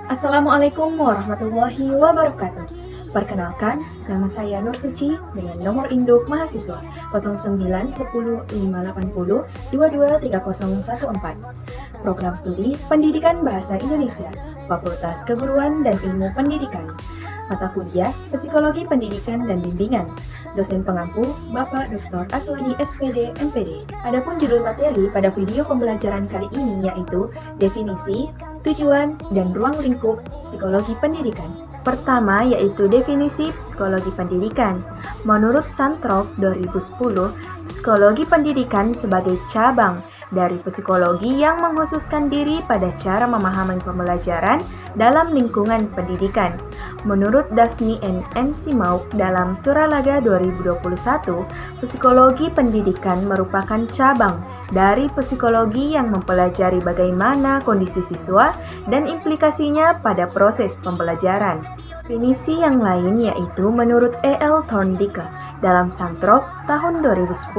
Assalamualaikum warahmatullahi wabarakatuh. Perkenalkan, nama saya Nur Suci dengan nomor induk mahasiswa 091058022314. Program Studi Pendidikan Bahasa Indonesia, Fakultas Keguruan dan Ilmu Pendidikan. Mata kuliah Psikologi Pendidikan dan Bimbingan. Dosen pengampu Bapak Dr. Aswadi SPD MPD. Adapun judul materi pada video pembelajaran kali ini yaitu definisi, tujuan, dan ruang lingkup psikologi pendidikan. Pertama yaitu definisi psikologi pendidikan. Menurut Santrop 2010, psikologi pendidikan sebagai cabang dari psikologi yang mengkhususkan diri pada cara memahami pembelajaran dalam lingkungan pendidikan. Menurut Dasni and MC Mauk dalam Suralaga 2021, psikologi pendidikan merupakan cabang dari psikologi yang mempelajari bagaimana kondisi siswa dan implikasinya pada proses pembelajaran. Definisi yang lain yaitu menurut E.L. Thorndike dalam Santrop tahun 2010.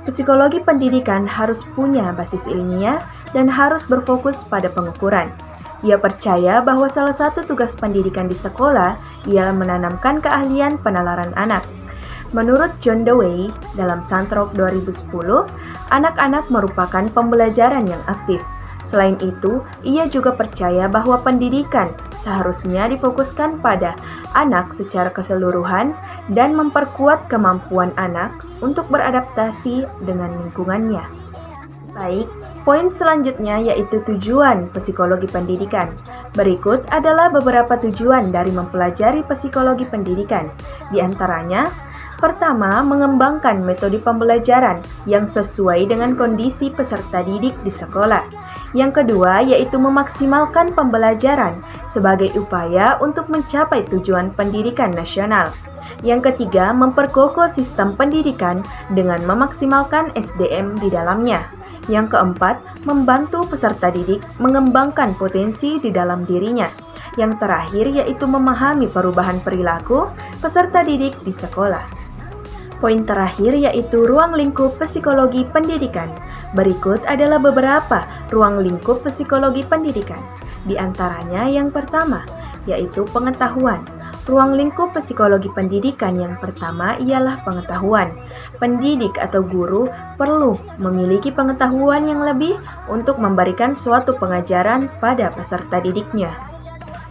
Psikologi pendidikan harus punya basis ilmiah dan harus berfokus pada pengukuran. Ia percaya bahwa salah satu tugas pendidikan di sekolah ialah menanamkan keahlian penalaran anak. Menurut John Dewey dalam Santrop 2010, anak-anak merupakan pembelajaran yang aktif. Selain itu, ia juga percaya bahwa pendidikan seharusnya difokuskan pada anak secara keseluruhan dan memperkuat kemampuan anak untuk beradaptasi dengan lingkungannya. Baik, poin selanjutnya yaitu tujuan psikologi pendidikan. Berikut adalah beberapa tujuan dari mempelajari psikologi pendidikan. Di antaranya, pertama, mengembangkan metode pembelajaran yang sesuai dengan kondisi peserta didik di sekolah. Yang kedua, yaitu memaksimalkan pembelajaran sebagai upaya untuk mencapai tujuan pendidikan nasional. Yang ketiga, memperkokoh sistem pendidikan dengan memaksimalkan SDM di dalamnya. Yang keempat, membantu peserta didik mengembangkan potensi di dalam dirinya. Yang terakhir, yaitu memahami perubahan perilaku peserta didik di sekolah. Poin terakhir yaitu ruang lingkup psikologi pendidikan. Berikut adalah beberapa ruang lingkup psikologi pendidikan. Di antaranya yang pertama, yaitu pengetahuan. Ruang lingkup psikologi pendidikan yang pertama ialah pengetahuan. Pendidik atau guru perlu memiliki pengetahuan yang lebih untuk memberikan suatu pengajaran pada peserta didiknya.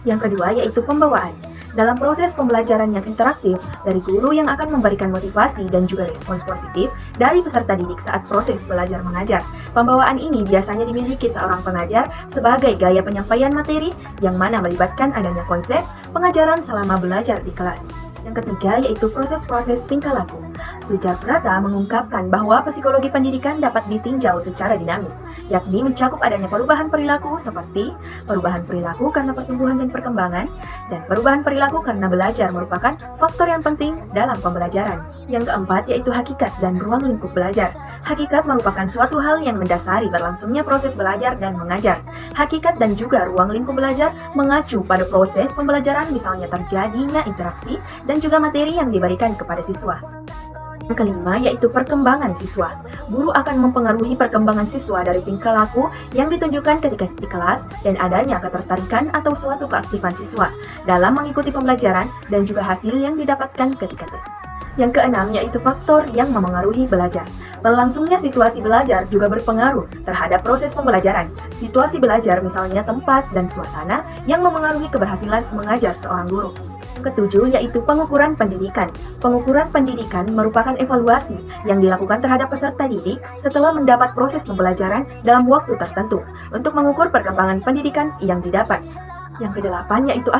Yang kedua yaitu pembawaan. Dalam proses pembelajaran yang interaktif dari guru yang akan memberikan motivasi dan juga respons positif dari peserta didik saat proses belajar mengajar. Pembawaan ini biasanya dimiliki seorang pengajar sebagai gaya penyampaian materi yang mana melibatkan adanya konsep pengajaran selama belajar di kelas. Yang ketiga yaitu proses-proses tingkah laku. Sujarbrata mengungkapkan bahwa psikologi pendidikan dapat ditinjau secara dinamis, yakni mencakup adanya perubahan perilaku seperti perubahan perilaku karena pertumbuhan dan perkembangan, dan perubahan perilaku karena belajar merupakan faktor yang penting dalam pembelajaran. Yang keempat yaitu hakikat dan ruang lingkup belajar. Hakikat merupakan suatu hal yang mendasari berlangsungnya proses belajar dan mengajar. Hakikat dan juga ruang lingkup belajar mengacu pada proses pembelajaran, misalnya terjadinya interaksi dan juga materi yang diberikan kepada siswa. Yang kelima yaitu perkembangan siswa. Guru akan mempengaruhi perkembangan siswa dari tingkah laku yang ditunjukkan ketika di kelas dan adanya ketertarikan atau suatu keaktifan siswa dalam mengikuti pembelajaran dan juga hasil yang didapatkan ketika tes. Yang keenam yaitu faktor yang memengaruhi belajar. Berlangsungnya situasi belajar juga berpengaruh terhadap proses pembelajaran. Situasi belajar misalnya tempat dan suasana yang memengaruhi keberhasilan mengajar seorang guru. Ketujuh yaitu pengukuran pendidikan. Pengukuran pendidikan merupakan evaluasi yang dilakukan terhadap peserta didik setelah mendapat proses pembelajaran dalam waktu tertentu untuk mengukur perkembangan pendidikan yang didapat. Yang kedelapan yaitu